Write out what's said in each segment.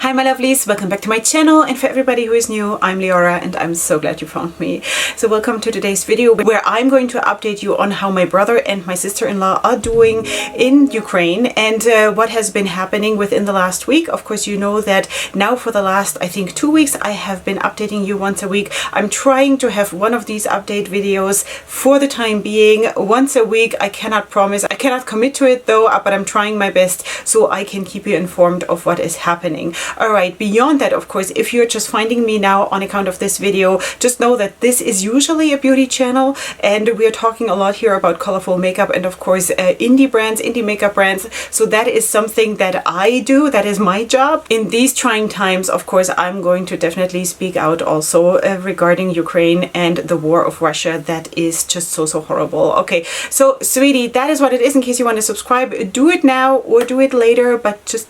Hi my lovelies, welcome back to my channel, and for everybody who is new, I'm Leorah and I'm so glad you found me. So welcome to today's video where I'm going to update you on how my brother and my sister-in-law are doing in Ukraine and what has been happening within the last week. Of course, you know that now for the last, I think, 2 weeks, I have been updating you once a week. I'm trying to have one of these update videos for the time being once a week. I cannot promise, I cannot commit to it though, but I'm trying my best so I can keep you informed of what is happening. Alright, beyond that, of course, if you're just finding me now on account of this video, just know that this is usually a beauty channel and we're talking a lot here about colorful makeup and of course indie brands, indie makeup brands. So that is something that I do, that is my job. In these trying times, of course, I'm going to definitely speak out also regarding Ukraine and the war of Russia. That is just so horrible. Okay, so sweetie, that is what it is. In case you want to subscribe, do it now or do it later, but just,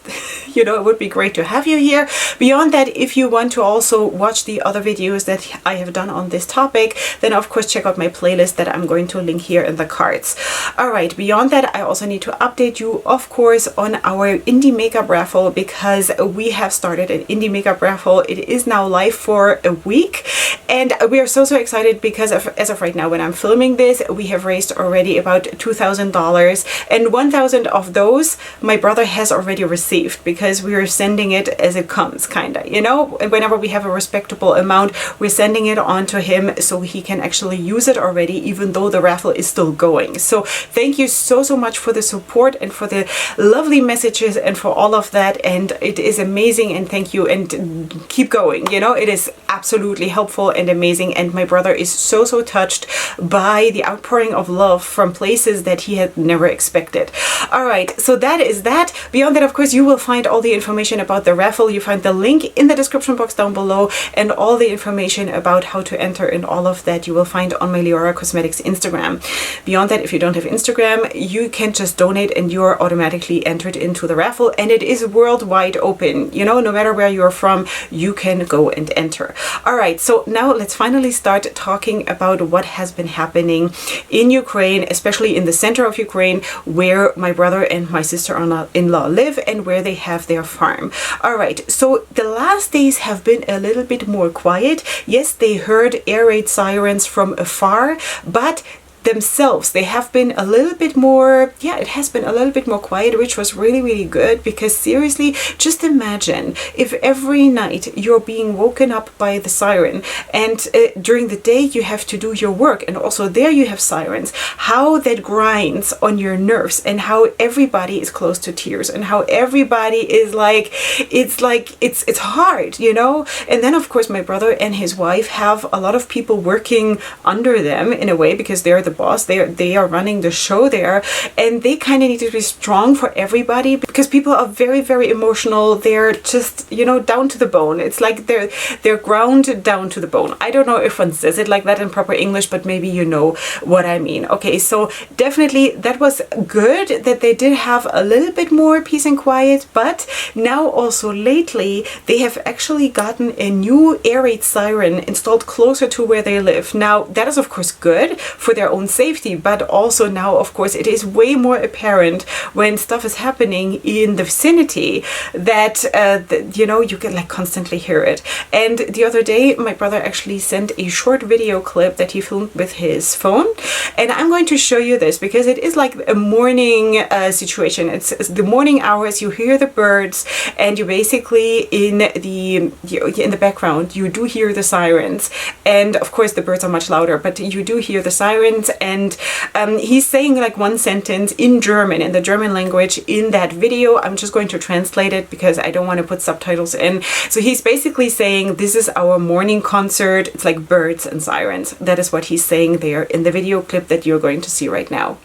you know, it would be great to have you here. Beyond that, if you want to also watch the other videos that I have done on this topic, then of course check out my playlist that I'm going to link here in the cards. Alright, beyond that, I also need to update you, of course, on our indie makeup raffle because we have started an indie makeup raffle. It is now live for a week and we are so excited because as of right now, when I'm filming this, we have raised already about $2,000 and 1,000 of those my brother has already received because we are sending it as it comes, kinda, you know. Whenever we have a respectable amount, we're sending it on to him so he can actually use it already, even though the raffle is still going. So thank you so much for the support and for the lovely messages and for all of that, and it is amazing, and thank you, and keep going. You know, it is absolutely helpful and amazing, and my brother is so touched by the outpouring of love from places that he had never expected. All right, so that is that. Beyond that, of course, you will find all the information about the raffle. You find the link in the description box down below, and all the information about how to enter and all of that you will find on my Leorah Cosmetics Instagram. Beyond that, if you don't have Instagram, you can just donate and you're automatically entered into the raffle, and it is worldwide open. You know, no matter where you're from, you can go and enter. All right, so now let's finally start talking about what has been happening in Ukraine, especially in the center of Ukraine, where my brother and my sister-in-law live and where they have their farm. All right, so the last days have been a little bit more quiet. Yes, they heard air raid sirens from afar, but themselves, they have been a little bit more, yeah, it has been a little bit more quiet, which was really good, because seriously, just imagine if every night you're being woken up by the siren and during the day you have to do your work and also there you have sirens, how that grinds on your nerves and how everybody is close to tears and how everybody is like, it's hard, you know. And then of course my brother and his wife have a lot of people working under them in a way because they're the boss, they are running the show there, and they kind of need to be strong for everybody because people are very emotional. They're just, you know, down to the bone. It's like they're ground down to the bone. I don't know if one says it like that in proper English, but maybe you know what I mean. Okay, so definitely that was good that they did have a little bit more peace and quiet, but now also lately they have actually gotten a new air raid siren installed closer to where they live. Now that is of course good for their own safety, but also now of course it is way more apparent when stuff is happening in the vicinity that you know, you can like constantly hear it. And the other day my brother actually sent a short video clip that he filmed with his phone, and I'm going to show you this because it is like a morning situation. It's the morning hours, you hear the birds, and you basically in the background you do hear the sirens, and of course the birds are much louder, but you do hear the sirens. And he's saying like one sentence in German, in the German language in that video. I'm just going to translate it because I don't want to put subtitles in. So he's basically saying this is our morning concert. It's like birds and sirens. That is what he's saying there in the video clip that you're going to see right now.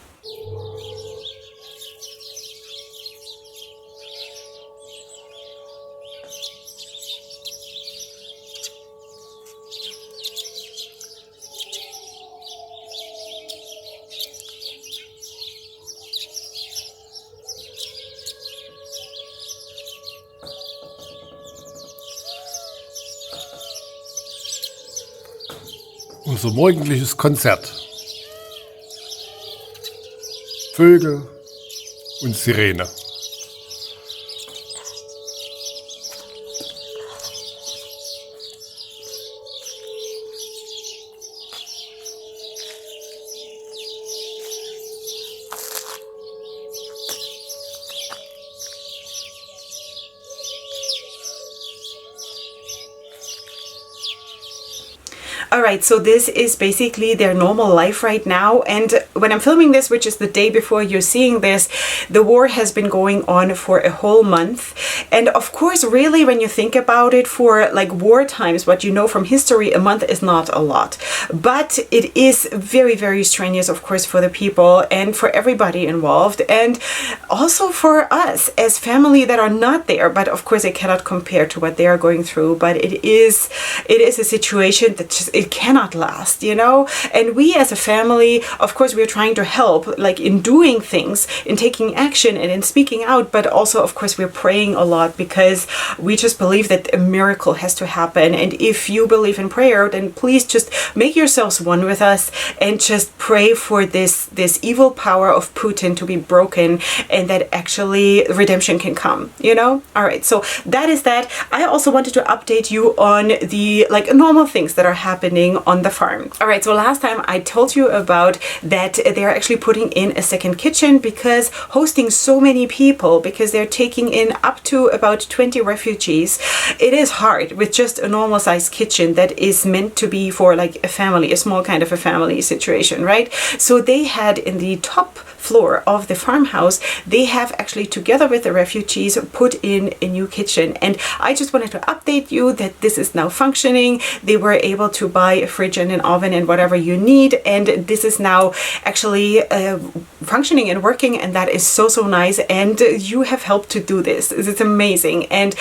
Unser morgendliches Konzert. Vögel und Sirene. All right, so this is basically their normal life right now. And when I'm filming this, which is the day before you're seeing this, the war has been going on for a whole month. And of course, really, when you think about it, for like war times, what you know from history, a month is not a lot. But it is very, very strenuous, of course, for the people and for everybody involved. And also for us as family that are not there. But of course, it cannot compare to what they are going through. But it is a situation that just, it cannot last, you know? And we as a family, of course, we're trying to help, like in doing things, in taking action and in speaking out, but also, of course, we're praying a lot because we just believe that a miracle has to happen. And if you believe in prayer, then please just make yourselves one with us and just pray for this evil power of Putin to be broken and that actually redemption can come, you know? All right, so that is that. I also wanted to update you on the like normal things that are happening on the farm. All right, so last time I told you about that they're actually putting in a second kitchen because hosting so many people, because they're taking in up to about 20 refugees, it is hard with just a normal sized kitchen that is meant to be for like a family, a small kind of a family situation, right? So they had in the top floor of the farmhouse, they have actually together with the refugees put in a new kitchen. And I just wanted to update you that this is now functioning. They were able to buy a fridge and an oven and whatever you need, and this is now actually functioning and working, and that is so nice. And you have helped to do this. It's amazing. And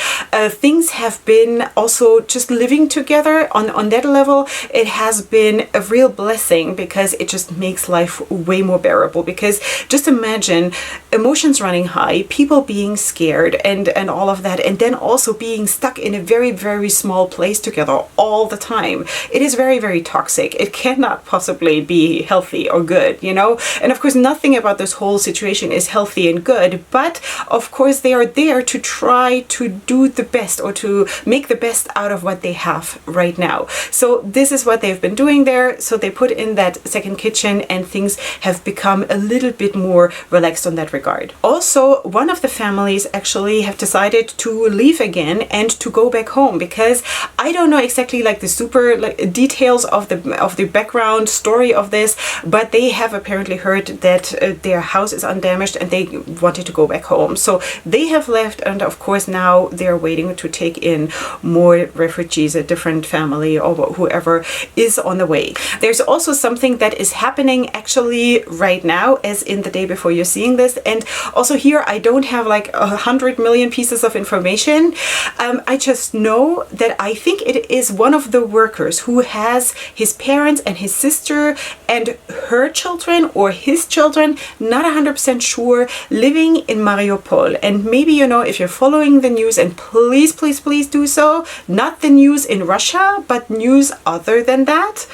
things have been also just living together on that level. It has been a real blessing because it just makes life way more bearable. Because just imagine emotions running high, people being scared and all of that, and then also being stuck in a very, very small place together all the time. It is very, very toxic. It cannot possibly be healthy or good, you know? And of course, nothing about this whole situation is healthy and good, but of course, they are there to try to do the best or to make the best out of what they have right now. So this is what they've been doing there. So they put in that second kitchen and things have become a little bit more relaxed on that regard. Also, one of the families actually have decided to leave again and to go back home because I don't know exactly like the super like details of the background story of this, but they have apparently heard that their house is undamaged and they wanted to go back home. So they have left, and of course now they're waiting to take in more refugees, a different family or whoever is on the way. There's also something that is happening actually right now, as in the day before you're seeing this. And also here, I don't have like 100 million pieces of information. I just know that I think it is one of the workers who has his parents and his sister and her children or his children, not 100% sure, living in Mariupol. And maybe, you know, if you're following the news, and please, please, please do so, not the news in Russia, but news other than that.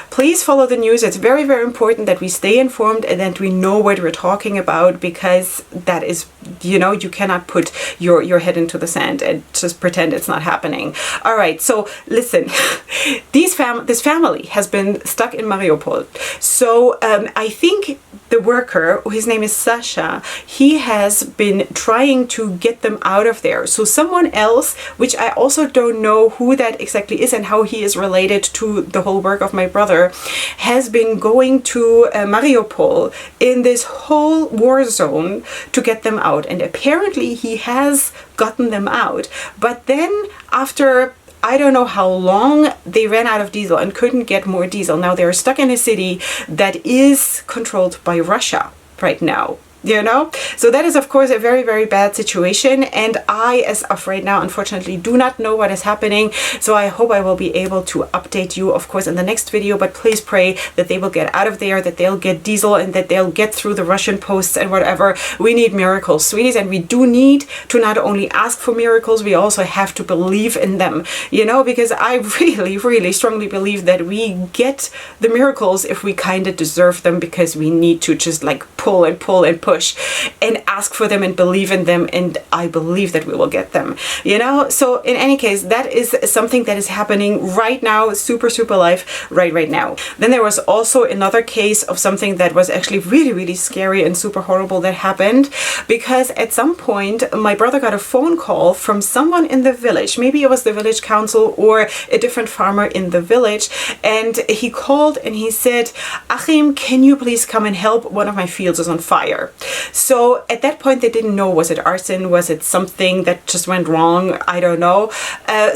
Please follow the news. It's very, very important that we stay informed and that we know what we're talking about, because that is, you know, you cannot put your head into the sand and just pretend it's not happening. All right, so listen, this family has been stuck in Mariupol. So I think the worker, his name is Sasha, he has been trying to get them out of there. So someone else, which I also don't know who that exactly is and how he is related to the whole work of my brother, has been going to Mariupol in this whole war zone to get them out. And apparently he has gotten them out. But then after I don't know how long, they ran out of diesel and couldn't get more diesel. Now they're stuck in a city that is controlled by Russia right now. You know, so that is of course a very, very bad situation, and I, as of right now, unfortunately do not know what is happening. So I hope I will be able to update you, of course, in the next video. But please pray that they will get out of there, that they'll get diesel, and that they'll get through the Russian posts and whatever. We need miracles, sweeties, and we do need to not only ask for miracles, we also have to believe in them, you know, because I really, really strongly believe that we get the miracles if we kind of deserve them, because we need to just like pull and pull and push and ask for them and believe in them, and I believe that we will get them, you know? So in any case, that is something that is happening right now, super live right now. Then there was also another case of something that was actually really scary and super horrible that happened, because at some point my brother got a phone call from someone in the village. Maybe it was the village council or a different farmer in the village, and he called and he said, Achim, can you please come and help? One of my fields is on fire. So at that point they didn't know, was it arson? Was it something that just went wrong? I don't know.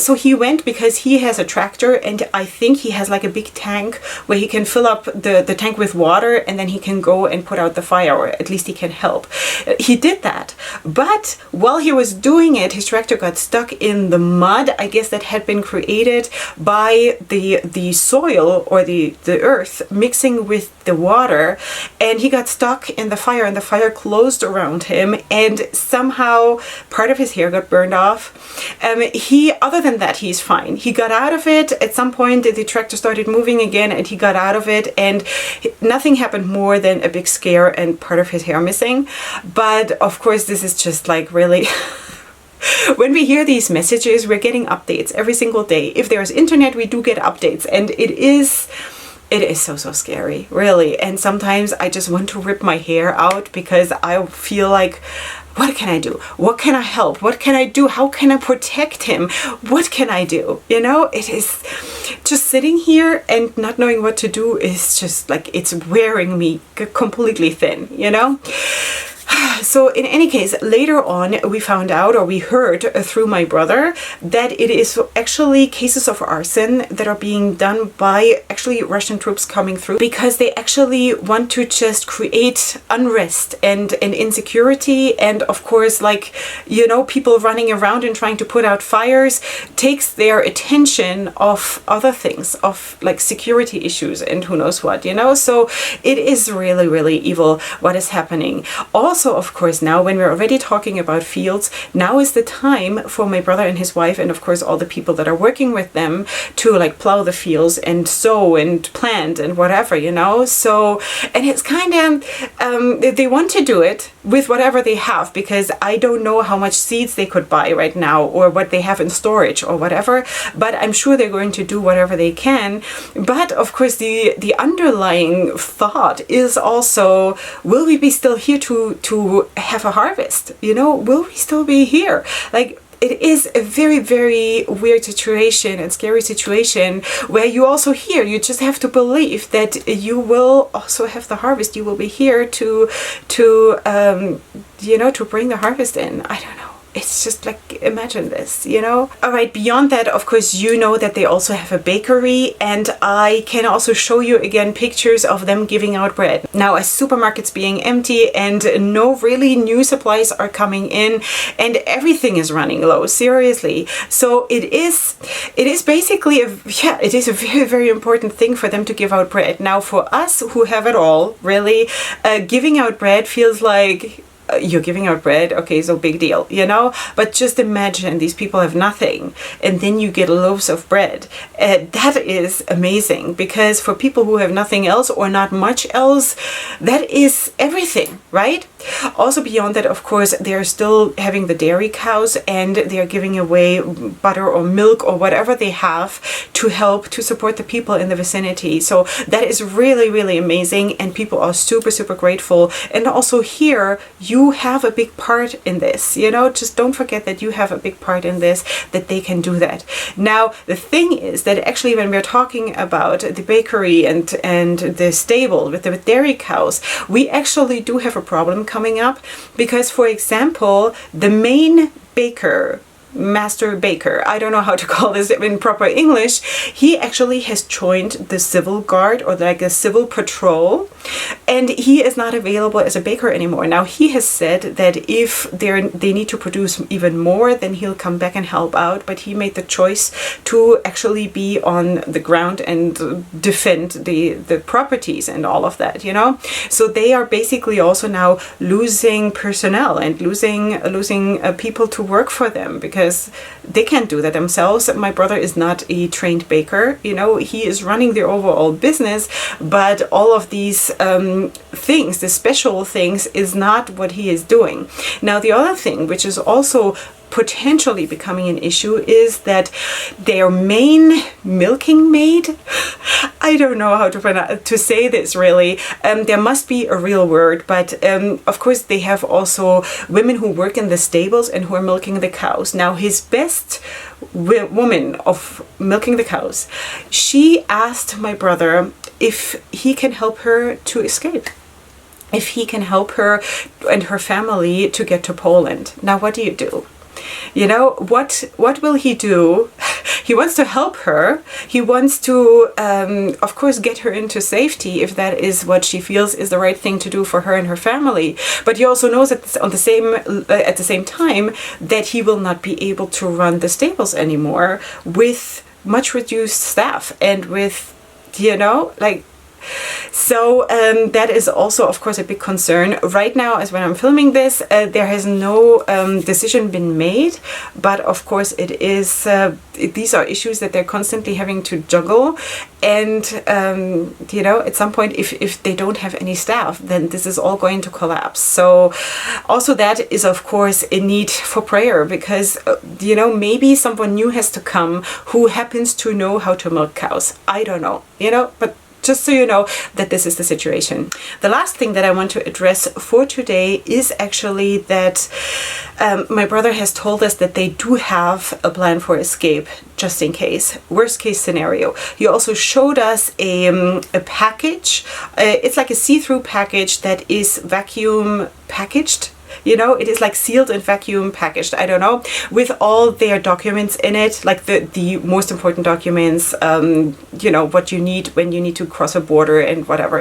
So he went because he has a tractor, and I think he has like a big tank where he can fill up the tank with water, and then he can go and put out the fire, or at least he can help. He did that, but while he was doing it, his tractor got stuck in the mud, I guess, that had been created by the soil or the earth mixing with the water, and he got stuck in the fire, and the fire closed around him, and somehow part of his hair got burned off. Other than that, he's fine. He got out of it. At some point the tractor started moving again, and he got out of it, and nothing happened more than a big scare and part of his hair missing. But of course, this is just like really when we hear these messages, we're getting updates every single day. If there's internet, we do get updates, and it is so scary, really. And sometimes I just want to rip my hair out, because I feel like, what can I do? What can I help? What can I do? How can I protect him? What can I do? You know, it is just sitting here and not knowing what to do is just like, it's wearing me completely thin, you know? So in any case, later on, we found out, or we heard through my brother, that it is actually cases of arson that are being done by actually Russian troops coming through, because they actually want to just create unrest and insecurity. And of course, like, you know, people running around and trying to put out fires takes their attention off other things, of like security issues and who knows what, you know? So it is really evil what is happening. Also, of course, now when we're already talking about fields, now is the time for my brother and his wife, and of course all the people that are working with them, to like plow the fields and sow and plant and whatever, you know? So, and it's kind of, they want to do it with whatever they have, because I don't know how much seeds they could buy right now, or what they have in storage or whatever, but I'm sure they're going to do whatever they can. But of course, the underlying thought is also, will we be still here to have a harvest? You know, will we still be here? Like, it is a very weird situation and scary situation, where you also hear, you just have to believe that you will also have the harvest. You will be here to you know, to bring the harvest in. I don't know. It's just like, imagine this, you know? All right, beyond that, of course, you know that they also have a bakery, and I can also show you again pictures of them giving out bread. Now, as supermarkets being empty and no really new supplies are coming in, and everything is running low, seriously. So it is basically it is a very important thing for them to give out bread. Now, for us who have it all, really, giving out bread feels like, you're giving out bread, okay, so big deal, you know? But just imagine, these people have nothing, and then you get loaves of bread. That is amazing, because for people who have nothing else or not much else, that is everything, right? Also beyond that, of course, they're still having the dairy cows, and they're giving away butter or milk or whatever they have to help to support the people in the vicinity. So that is really amazing, and people are super grateful. And also here, you have a big part in this, you know? Just don't forget that you have a big part in this, that they can do that. Now, the thing is that actually when we're talking about the bakery and the stable with the dairy cows, we actually do have a problem coming up, because, for example, the main baker, master baker, I don't know how to call this in proper English, he actually has joined the civil guard, or like a civil patrol, and he is not available as a baker anymore. Now, he has said that if they need to produce even more, then he'll come back and help out, but he made the choice to actually be on the ground and defend the properties and all of that, you know? So they are basically also now losing personnel and losing people to work for them, because because they can't do that themselves. My brother is not a trained baker, he is running the overall business, but all of these things, the special things, is not what he is doing. Now, the other thing, which is also potentially becoming an issue, is that their main milking maid, I don't know how to say this really, there must be a real word, but of course they have also women who work in the stables and who are milking the cows. Now, his best woman of milking the cows, she asked my brother if he can help her to escape, if he can help her and her family to get to Poland. Now, what do you do? What will he do? He wants to help her. He wants to, of course, get her into safety if that is what she feels is the right thing to do for her and her family. But he also knows at the same time that he will not be able to run the stables anymore with much reduced staff and with, so that is also, of course, a big concern. Right now, as when I'm filming this, there has no decision been made, but of course it is, these are issues that they're constantly having to juggle. And, at some point, if they don't have any staff, then this is all going to collapse. So also that is, of course, a need for prayer, because, maybe someone new has to come who happens to know how to milk cows. I don't know, but just so you know that this is the situation. The last thing that I want to address for today is actually that my brother has told us that they do have a plan for escape, just in case. Worst case scenario. He also showed us a package. It's like a see-through package that is vacuum packaged. It is like sealed and vacuum packaged, I don't know, with all their documents in it, like the most important documents, what you need when you need to cross a border and whatever,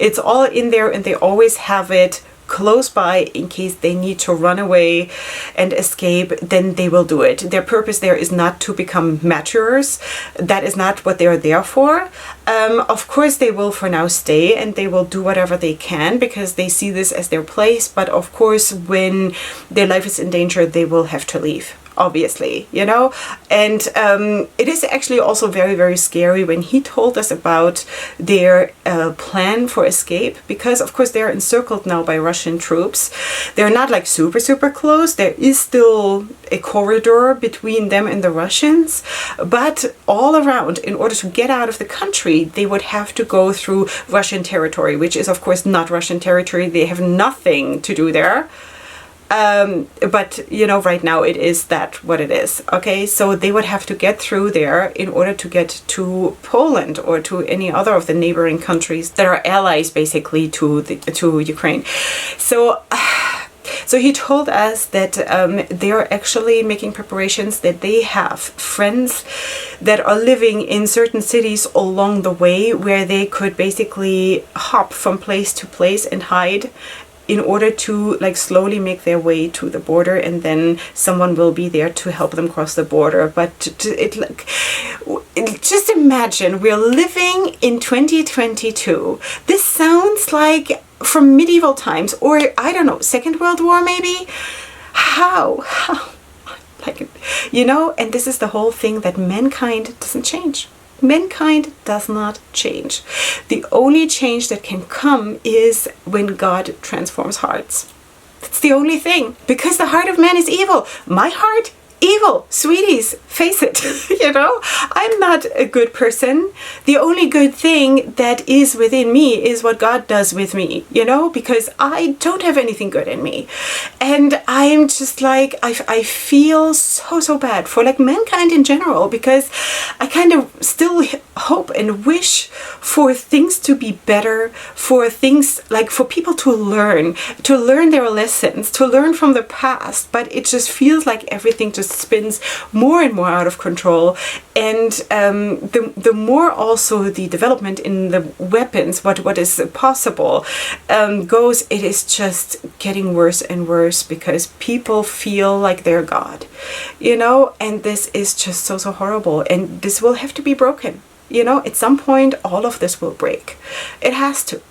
It's all in there, and they always have it close by in case they need to run away and escape. Then they will do it. Their purpose there is not to become martyrs. That is not what they are there for. Of course they will for now stay, and they will do whatever they can because they see this as their place, but of course when their life is in danger, they will have to leave, obviously, and it is actually also very, very scary when he told us about their plan for escape, because of course they're encircled now by Russian troops. They're not like super, super close. There is still a corridor between them and the Russians, but all around, in order to get out of the country, they would have to go through Russian territory, which is of course not Russian territory. They have nothing to do there. But right now it is what it is. Okay, so they would have to get through there in order to get to Poland or to any other of the neighboring countries that are allies, basically, to Ukraine. So he told us that they are actually making preparations, that they have friends that are living in certain cities along the way where they could basically hop from place to place and hide, in order to slowly make their way to the border, and then someone will be there to help them cross the border. But just imagine, we're living in 2022. This sounds like from medieval times, or I don't know, Second World War maybe? How? And this is the whole thing, that mankind doesn't change. Mankind does not change. The only change that can come is when God transforms hearts. That's the only thing. Because the heart of man is evil. My heart? Evil. Sweeties, face it. I'm not a good person. The only good thing that is within me is what God does with me, because I don't have anything good in me. And I'm just I feel so bad for mankind in general, because I kind of still hope and wish for things to be better, for things for people to learn their lessons, to learn from the past. But it just feels like everything just spins more and more out of control, and the more also the development in the weapons, what is possible, goes, it is just getting worse and worse, because people feel like they're God, and this is just so horrible, and this will have to be broken. At some point all of this will break. It has to,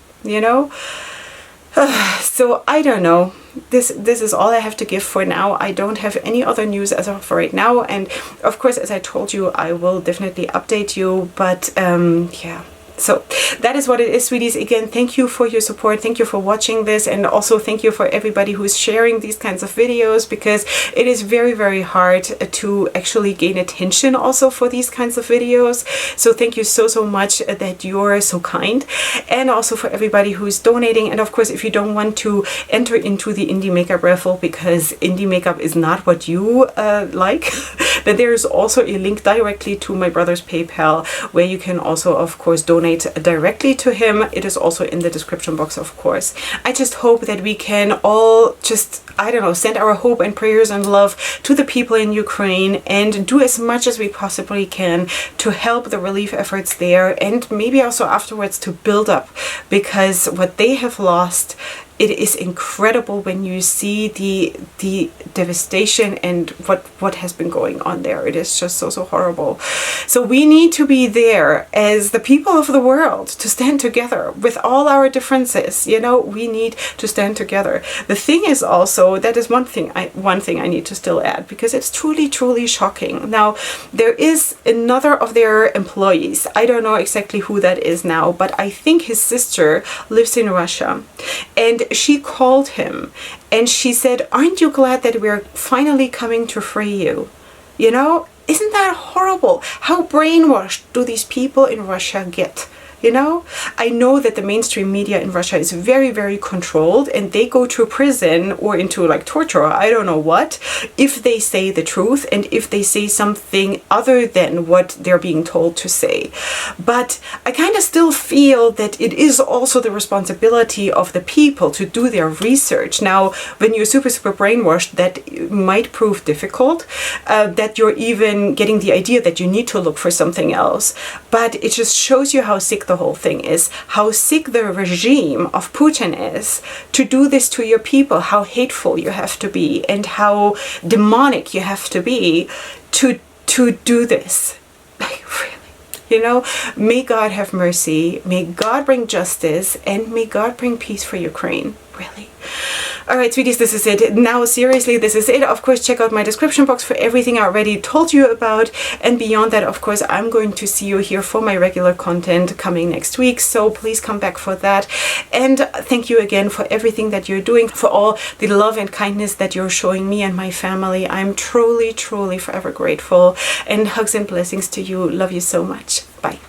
So I don't know. This is all I have to give for now. I don't have any other news as of right now. And of course, as I told you, I will definitely update you. But yeah. So that is what it is, sweeties. Again, thank you for your support. Thank you for watching this. And also thank you for everybody who's sharing these kinds of videos, because it is very, very hard to actually gain attention also for these kinds of videos. So thank you so, so much that you're so kind. And also for everybody who's donating. And of course, if you don't want to enter into the indie makeup raffle because indie makeup is not what you like, then there is also a link directly to my brother's PayPal where you can also, of course, donate directly to him. It is also in the description box, of course. I just hope that we can all just, I don't know, send our hope and prayers and love to the people in Ukraine and do as much as we possibly can to help the relief efforts there, and maybe also afterwards to build up, because what they have lost, it is incredible when you see the devastation and what has been going on there. It is just so, so horrible. So we need to be there as the people of the world to stand together with all our differences. You know, we need to stand together. The thing is also, that is one thing I need to still add, because it's truly, truly shocking. Now, there is another of their employees. I don't know exactly who that is now, but I think his sister lives in Russia. And she called him and she said, "Aren't you glad that we're finally coming to free you?" You know, isn't that horrible? How brainwashed do these people in Russia get? You know, I know that the mainstream media in Russia is very, very controlled, and they go to prison or into like torture, I don't know what, if they say the truth and if they say something other than what they're being told to say. But I kind of still feel that it is also the responsibility of the people to do their research. Now, when you're super, super brainwashed, that might prove difficult, that you're even getting the idea that you need to look for something else. But it just shows you how sick the whole thing is, how sick the regime of Putin is to do this to your people, how hateful you have to be and how demonic you have to be to do this. Like, really. You know, may God have mercy, may God bring justice, and may God bring peace for Ukraine. Really. All right, sweeties, this is it. Now, seriously, this is it. Of course, check out my description box for everything I already told you about. And beyond that, of course, I'm going to see you here for my regular content coming next week. So please come back for that. And thank you again for everything that you're doing, for all the love and kindness that you're showing me and my family. I'm truly, truly forever grateful. And hugs and blessings to you. Love you so much. Bye.